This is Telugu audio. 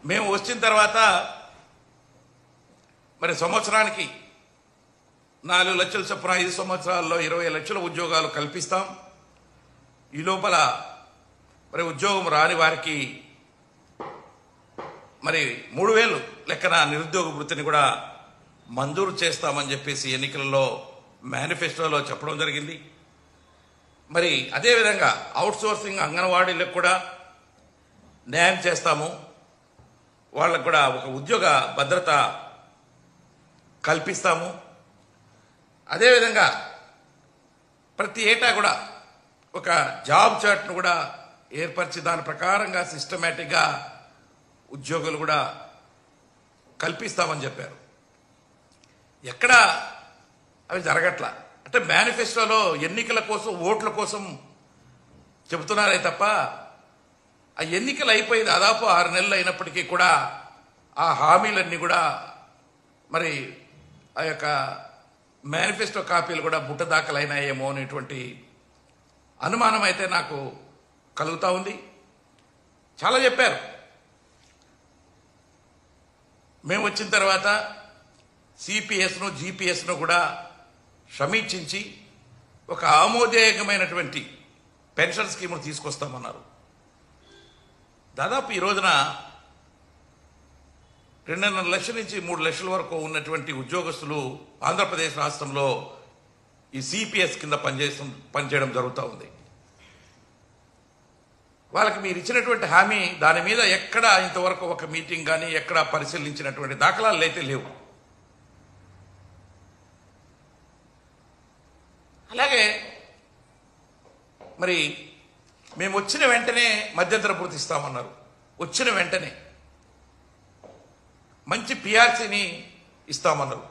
మేము వచ్చిన తర్వాత మరి సంవత్సరానికి 4 లక్షల చొప్పున 5 సంవత్సరాల్లో 20 లక్షల ఉద్యోగాలు కల్పిస్తాం. ఈ లోపల మరి ఉద్యోగం రాని వారికి మరి 3000 లెక్కన నిరుద్యోగ వృత్తిని కూడా మంజూరు చేస్తామని చెప్పేసి ఎన్నికలలో మేనిఫెస్టోలో చెప్పడం జరిగింది. మరి అదేవిధంగా అవుట్సోర్సింగ్ అంగన్వాడీలకు కూడా న్యాయం చేస్తాము. వాళ్ళకు కూడా ఒక ఉద్యోగ భద్రత కల్పిస్తాము. అదేవిధంగా ప్రతి ఏటా కూడా ఒక జాబ్ చార్ట్ను కూడా ఏర్పరిచి దాని ప్రకారంగా సిస్టమేటిక్గా ఉద్యోగులు కూడా కల్పిస్తామని చెప్పారు. ఎక్కడ అవి జరగట్లా. అంటే మేనిఫెస్టోలో ఎన్నికల కోసం ఓట్ల కోసం చెబుతున్నారే తప్ప ఆ ఎన్నికలు అయిపోయి దాదాపు 6 నెలలు అయినప్పటికీ కూడా ఆ హామీలన్నీ కూడా మరి ఆ యొక్క మేనిఫెస్టో కాపీలు కూడా బుట్టదాఖలైనాయేమో అనేటువంటి అనుమానం అయితే నాకు కలుగుతూ ఉంది. చాలా చెప్పారు. మేము వచ్చిన తర్వాత సిపిఎస్ను జిపిఎస్ను కూడా సమీక్షించి ఒక ఆమోదయోగ్యమైనటువంటి పెన్షన్ స్కీమును తీసుకొస్తామన్నారు. దాదాపు ఈ రోజున 2.5 లక్షల నుంచి 3 లక్షల వరకు ఉన్నటువంటి ఉద్యోగస్తులు ఆంధ్రప్రదేశ్ రాష్ట్రంలో ఈ సిపిఎస్ కింద పనిచేయడం జరుగుతూ ఉంది. వాళ్ళకి మీరు ఇచ్చినటువంటి హామీ దాని మీద ఎక్కడ ఇంతవరకు ఒక మీటింగ్ కానీ ఎక్కడ పరిశీలించినటువంటి దాఖలాలు అయితే లేవు. అలాగే మరి మేము వచ్చిన వెంటనే మధ్యంతర భృతి ఇస్తామన్నారు. వచ్చిన వెంటనే మంచి పిఆర్సీని ఇస్తామన్నారు.